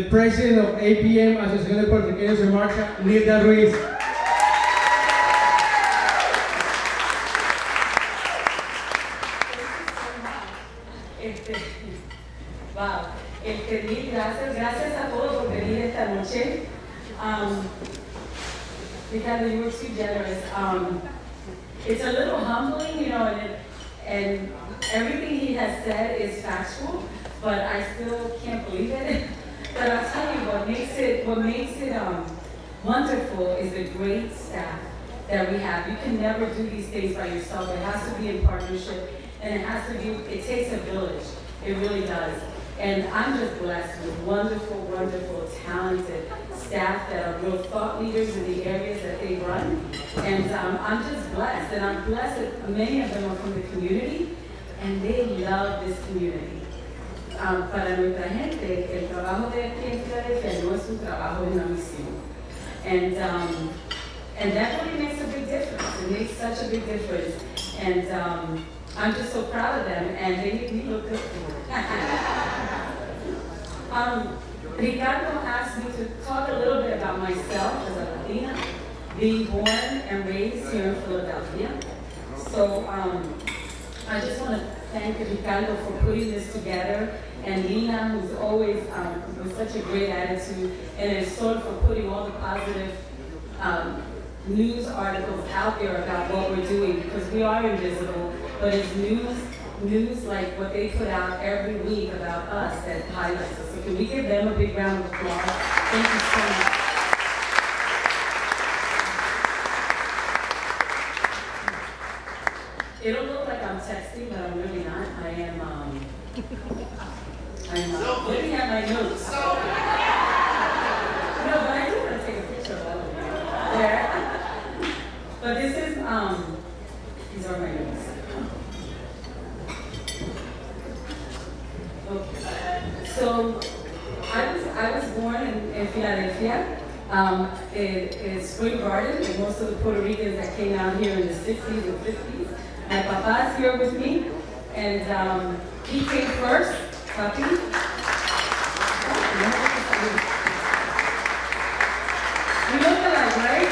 The president of APM, Asociación de Puertorriqueños en Marcha, Nilda Ruiz. Wow, gracias a todos por venir esta noche. Because you were too generous. It's a little humbling, you know, and everything he has said is factual, but I still can't believe it. But I'll tell you what makes it wonderful is the great staff that we have. You can never do these things by yourself. It has to be in partnership, and it takes a village. It really does. And I'm just blessed with wonderful, wonderful, talented staff that are real thought leaders in the areas that they run. And I'm just blessed. And I'm blessed that many of them are from the community, and they love this community. Para nuestra gente, el trabajo de aquí en Filadelfia no es un trabajo de una misión. And that really makes a big difference. It makes such a big difference. And I'm just so proud of them, and they make me look good. Ricardo asked me to talk a little bit about myself as a Latina, being born and raised here in Philadelphia. So I just want to thank Ricardo for putting this together, and Lina, who's always with such a great attitude, and is sort of for putting all the positive news articles out there about what we're doing, because we are invisible, but it's news like what they put out every week about us that highlights us. So can we give them a big round of applause? Thank you so much. It'll look like I'm texting, but I'm really not. I am looking at my notes. No, but I do want to take a picture of all of you. There. But this is, these are my notes. Okay. So, I was born in Philadelphia. It's Spring Garden, and most of the Puerto Ricans that came out here in the 60s and 50s. My papa's here with me, and he came first, Papi. You look alike, right?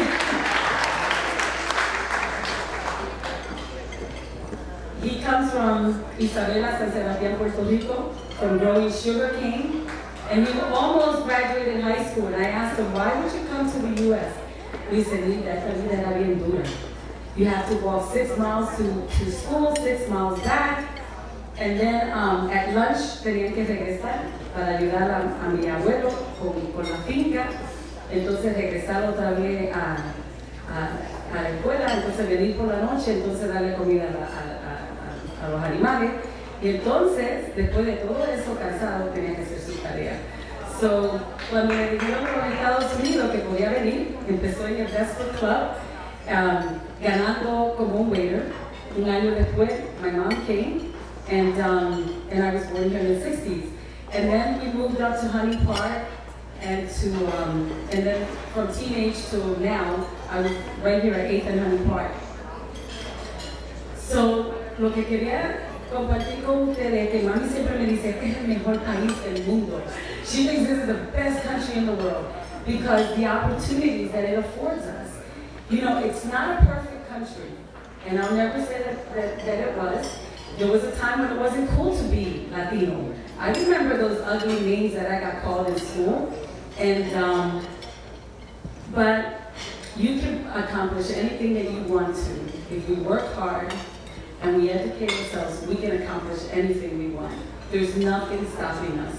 He comes from Isabela, San Sebastián, Puerto Rico, from growing sugar cane, and he almost graduated high school, and I asked him, why would you come to the U.S.? He said, esta vida era bien dura. You have to walk 6 miles to school, 6 miles back, and then at lunch tenían que regresar para ayudar a mi abuelo con la finca, entonces regresar otra vez a la escuela, entonces venir por la noche, entonces darle comida a los animales, y entonces, después de todo eso, cansado, tenía que hacer su tarea. So, cuando me dijeron a los Estados Unidos que podía venir, empezó en el Vesper Club, ganando como un waiter. Un año después, my mom came, and I was born here in the 60s. And then we moved up to Honey Park, and then from teenage to now, I was right here at 8th and Honey Park. So, lo que quería compartir con ustedes, que mami siempre me dice, este es el mejor país del mundo. She thinks this is the best country in the world, because the opportunities that it affords us. You know, it's not a perfect country, and I'll never say that it was. There was a time when it wasn't cool to be Latino. I remember those ugly names that I got called in school, and but you can accomplish anything that you want to. If we work hard and we educate ourselves, we can accomplish anything we want. There's nothing stopping us.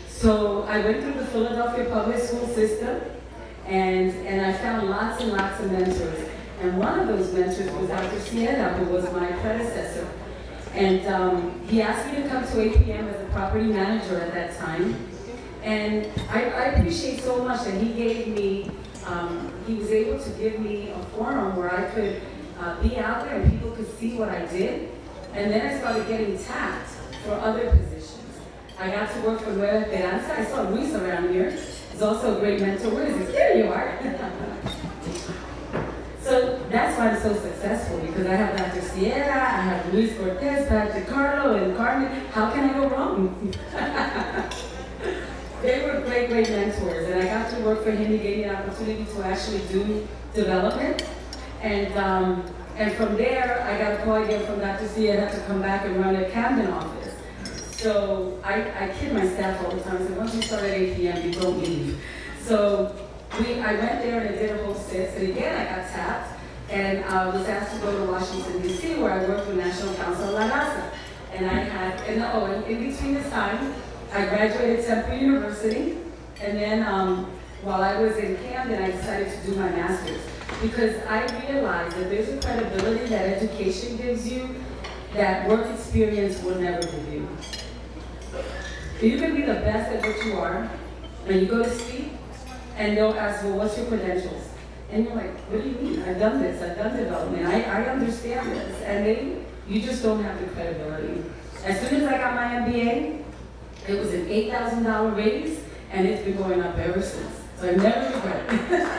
So I went through the Philadelphia public school system, and I found lots and lots of mentors. And one of those mentors was Dr. Sierra, who was my predecessor. And he asked me to come to APM as a property manager at that time. And I appreciate so much that he gave me, he was able to give me a forum where I could be out there and people could see what I did. And then I started getting tapped for other positions. I got to work for Nueva Esperanza. I saw Luis around here. He's also a great mentor. Where is he? Here you are. So that's why I'm so successful, because I have Dr. Sierra, I have Luis Cortez, Patrick Carlo, and Carmen. How can I go wrong? they were great, great mentors, and I got to work for him. He gave me an opportunity to actually do development, and from there, I got a call again from Dr. C. I had to come back and run a Camden office. So I kid my staff all the time. I said, once you start at 8 p.m., you don't leave. So I went there and I did a whole sits, and again, I got tapped, and was asked to go to Washington, D.C., where I worked with National Council of La Raza. And I had, and in between this time, I graduated Temple University, and then while I was in Camden, I decided to do my master's, because I realized that there's a credibility that education gives you that work experience will never give you. You can be the best at what you are, and you go to speak, and they'll ask, well, what's your credentials? And you're like, what do you mean? I've done this, I've done development, I understand this. And you just don't have the credibility. As soon as I got my MBA, it was an $8,000 raise, and it's been going up ever since. So I never regret it.